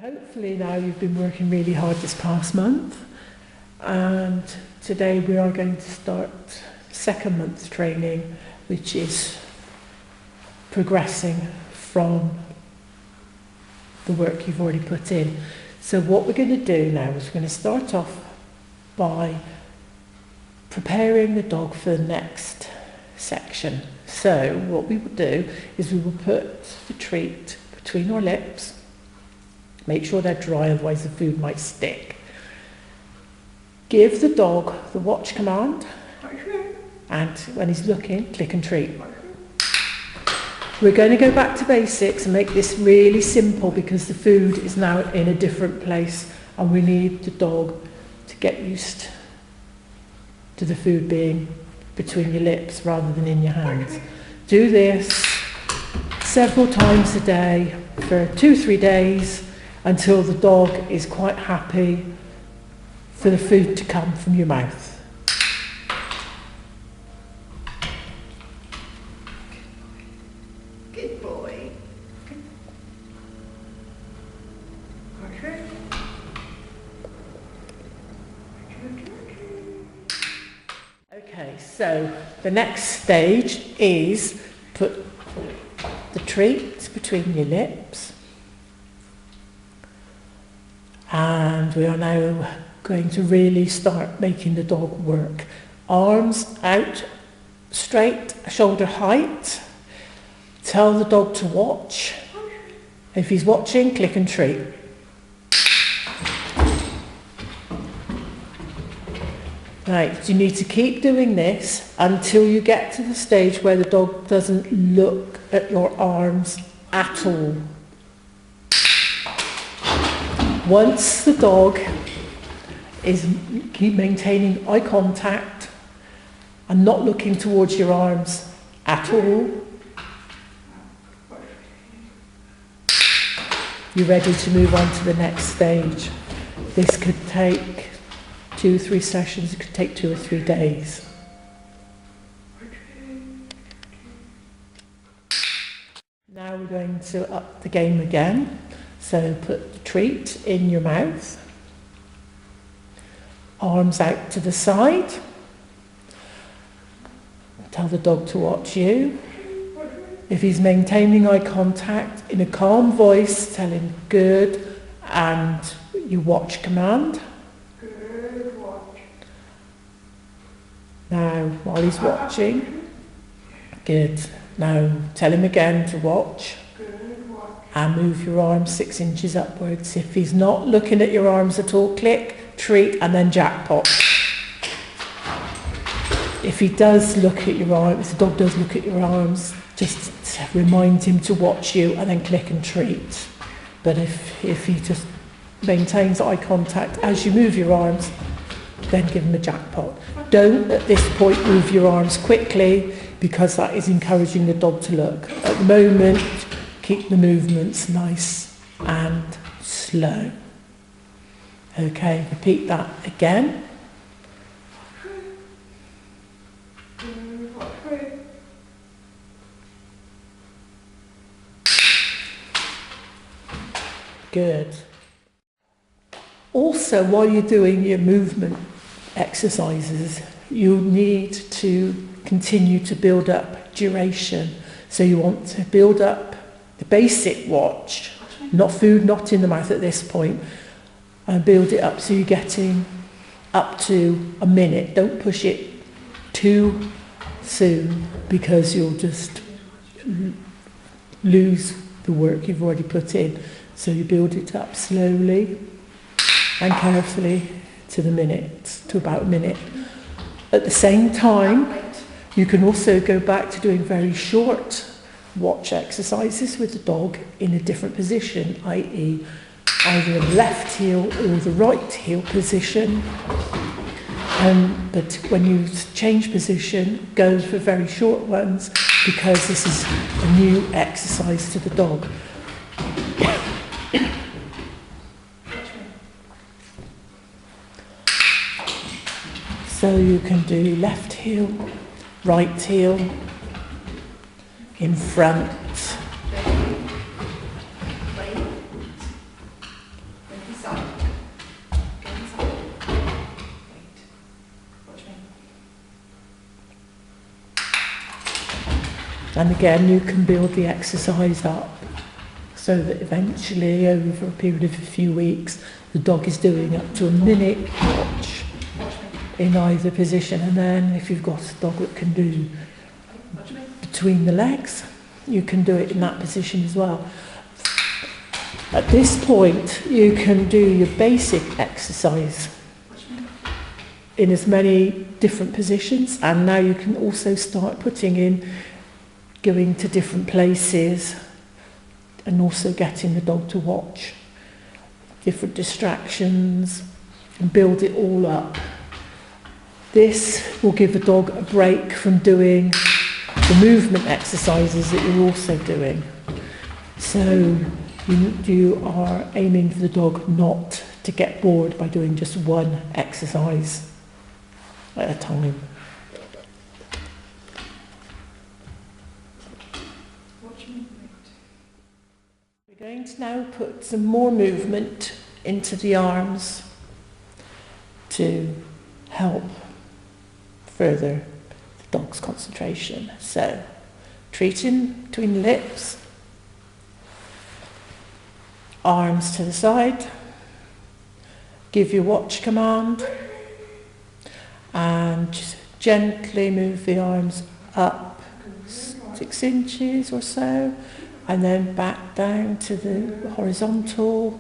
Hopefully now you've been working really hard this past month, and today we are going to start second month training, which is progressing from the work you've already put in. So what we're going to do now is we're going to start off by preparing the dog for the next section. So what we will do is we will put the treat between our lips. Make sure they're dry, otherwise the food might stick. Give the dog the watch command, and when he's looking, click and treat. We're going to go back to basics and make this really simple because the food is now in a different place and we need the dog to get used to the food being between your lips rather than in your hands. Do this several times a day for 2-3 days until the dog is quite happy for the food to come from your mouth. Good boy. Okay, so the next stage is put the treat between your lips. And we are now going to really start making the dog work. Arms out straight, shoulder height. Tell the dog to watch. If he's watching, click and treat. Right, you need to keep doing this until you get to the stage where the dog doesn't look at your arms at all. Once the dog is maintaining eye contact and not looking towards your arms at all, you're ready to move on to the next stage. This could take 2-3 sessions, it could take 2 or 3 days. Now we're going to up the game again. So put the treat in your mouth, arms out to the side, tell the dog to watch you. If he's maintaining eye contact, in a calm voice, tell him good and your watch command. Good watch. Now, while he's watching, good. Now, tell him again to watch. And move your arms 6 inches upwards. If he's not looking at your arms at all, click, treat, and then jackpot. If he does look at your arms, if the dog does look at your arms, just remind him to watch you and then click and treat. But if he just maintains eye contact as you move your arms, then give him a jackpot. Don't at this point move your arms quickly because that is encouraging the dog to look. At the moment, keep the movements nice and slow. Okay, repeat that again. Good. Also, while you're doing your movement exercises, you need to continue to build up duration. So you want to build up the basic watch, not food, not in the mouth at this point, and build it up so you're getting up to a minute. Don't push it too soon because you'll just lose the work you've already put in. So you build it up slowly and carefully to the minute, to about a minute. At the same time, you can also go back to doing very short watch exercises with the dog in a different position, i.e. either the left heel or the right heel position. But when you change position, go for very short ones because this is a new exercise to the dog. So you can do left heel, right heel, in front, And again, you can build the exercise up so that eventually, over a period of a few weeks, the dog is doing up to a minute watch in either position. And then if you've got a dog that can do between the legs, you can do it in that position as well. At this point, you can do your basic exercise in as many different positions, and now you can also start putting in going to different places and also getting the dog to watch different distractions and build it all up. This will give the dog a break from doing the movement exercises that you're also doing. So you are aiming for the dog not to get bored by doing just one exercise at a time. We're going to now put some more movement into the arms to help further the dog's concentration. So, treating between the lips, arms to the side, give your watch command, and just gently move the arms up 6 inches or so, and then back down to the horizontal,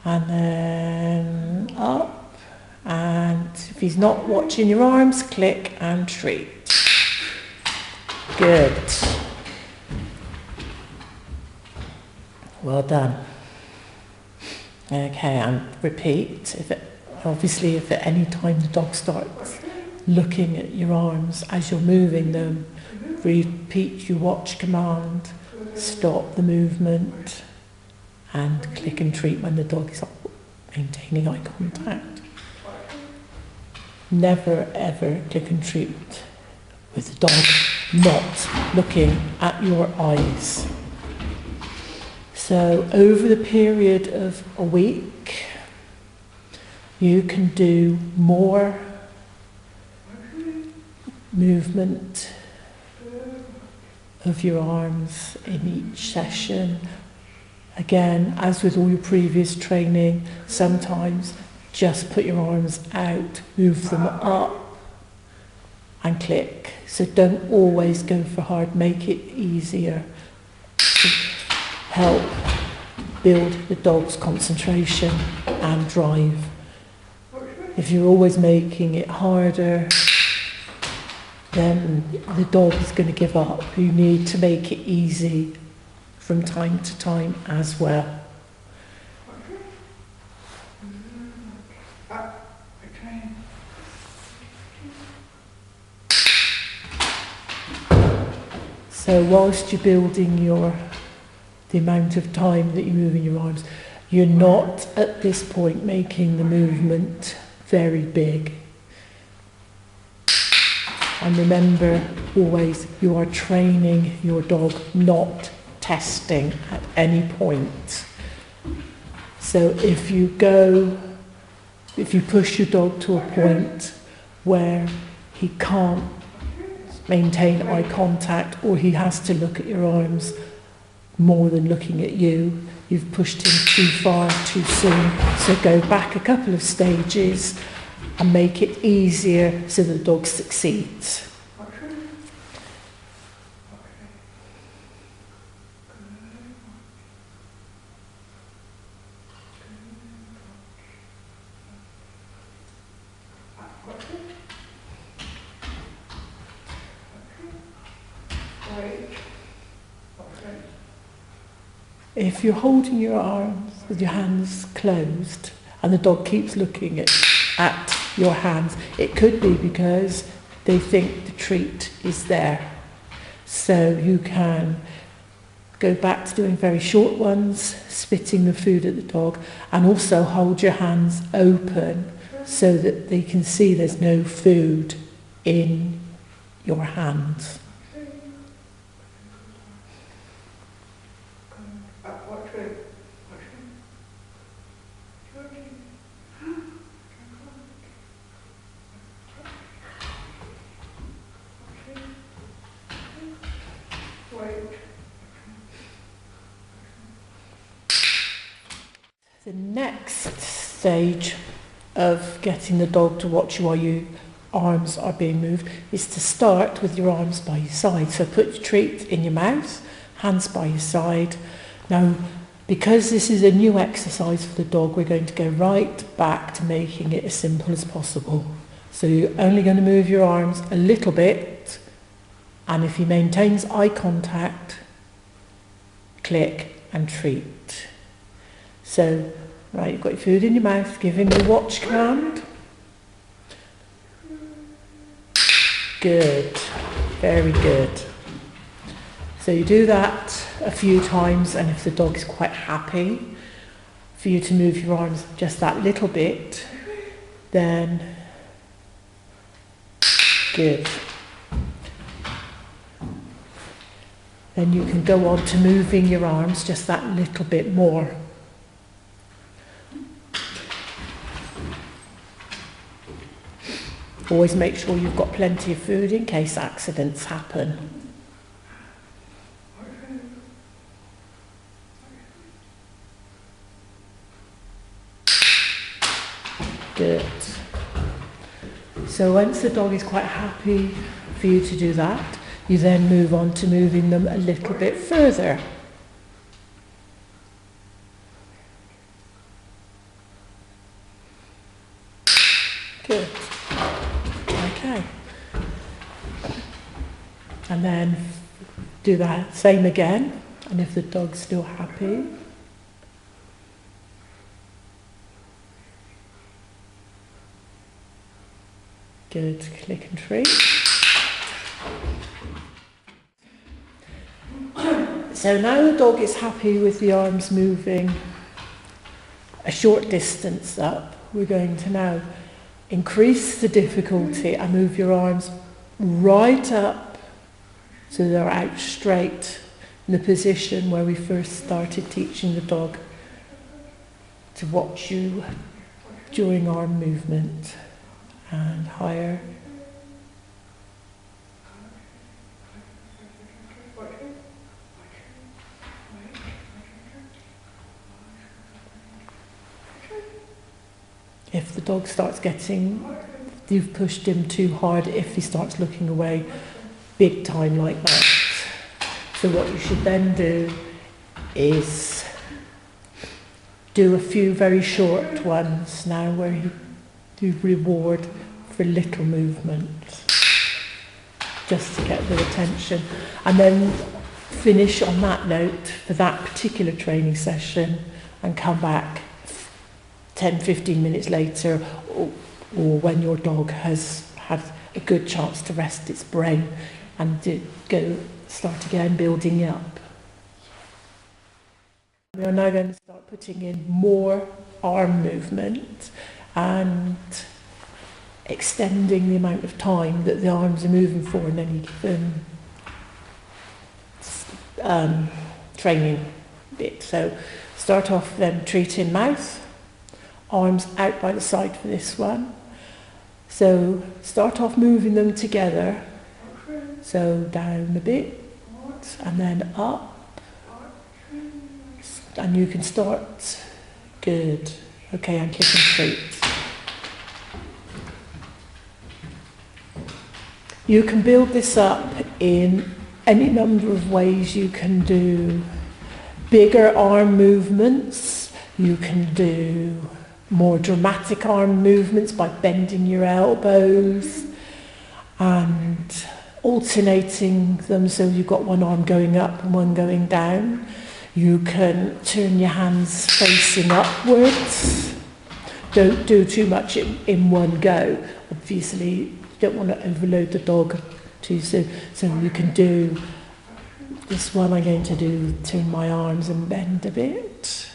and then up. And if he's not watching your arms, click and treat. Good. Well done. Okay, and repeat. If at any time the dog starts looking at your arms as you're moving them, repeat your watch command, stop the movement, and click and treat when the dog is maintaining eye contact. Never ever click and treat with the dog not looking at your eyes. So over the period of a week, you can do more movement of your arms in each session. Again, as with all your previous training, sometimes just put your arms out, move them up and click. So don't always go for hard, make it easier to help build the dog's concentration and drive. If you're always making it harder, then the dog is going to give up. You need to make it easy from time to time as well. So whilst you're building the amount of time that you're moving your arms, you're not at this point making the movement very big. And remember, always, you are training your dog, not testing at any point. So if you push your dog to a point where he can't maintain eye contact, or he has to look at your arms more than looking at you, you've pushed him too far too soon. So go back a couple of stages and make it easier so the dog succeeds. If you're holding your arms with your hands closed and the dog keeps looking at your hands, it could be because they think the treat is there. So you can go back to doing very short ones, spitting the food at the dog, and also hold your hands open so that they can see there's no food in your hands. The next stage of getting the dog to watch you while your arms are being moved is to start with your arms by your side. So put your treat in your mouth, hands by your side. Now, because this is a new exercise for the dog, we're going to go right back to making it as simple as possible. So you're only going to move your arms a little bit, and if he maintains eye contact, click and treat. So, right, you've got your food in your mouth, give him the watch command. Good, very good. So you do that a few times, and if the dog is quite happy for you to move your arms just that little bit, then good. Then you can go on to moving your arms just that little bit more. Always make sure you've got plenty of food in case accidents happen. Good. So once the dog is quite happy for you to do that, you then move on to moving them a little bit further. Good. Okay. And then do that same again, and if the dog's still happy, good, click and treat. So now the dog is happy with the arms moving a short distance up, we're going to now increase the difficulty and move your arms right up so they're out straight in the position where we first started teaching the dog to watch you during arm movement. And higher. If the dog starts getting, you've pushed him too hard, if he starts looking away big time like that. So what you should then do is do a few very short ones now where you reward for little movement, just to get their attention, and then finish on that note for that particular training session and come back 10-15 minutes later, or when your dog has had a good chance to rest its brain, and go start again building up. We are now going to start putting in more arm movement and extending the amount of time that the arms are moving for in any given training bit. So start off then treat in mouth, arms out by the side for this one. So start off moving them together. So down a bit and then up. And you can start, good. Okay, and kick and treat. You can build this up in any number of ways. You can do bigger arm movements. You can do more dramatic arm movements by bending your elbows and alternating them so you've got one arm going up and one going down. You can turn your hands facing upwards. Don't do too much in one go. Obviously, you don't want to overload the dog too soon. So you can do this one. I'm going to do turn my arms and bend a bit.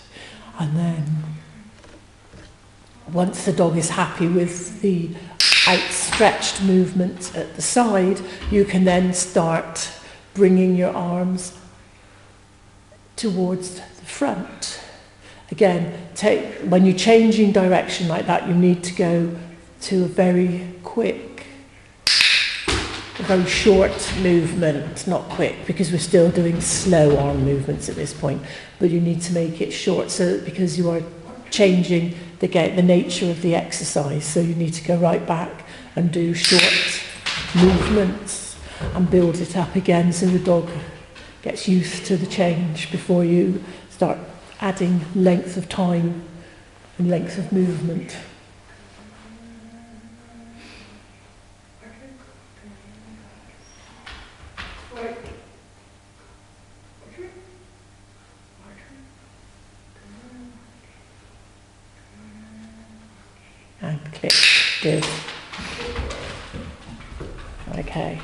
And then once the dog is happy with the outstretched movement at the side, you can then start bringing your arms towards the front. Again, when you're changing direction like that, you need to go to a very quick, a very short movement, not quick, because we're still doing slow arm movements at this point, but you need to make it short so that because you are changing the nature of the exercise. So you need to go right back and do short movements and build it up again so the dog gets used to the change before you start adding length of time and length of movement. And click. Good. Okay.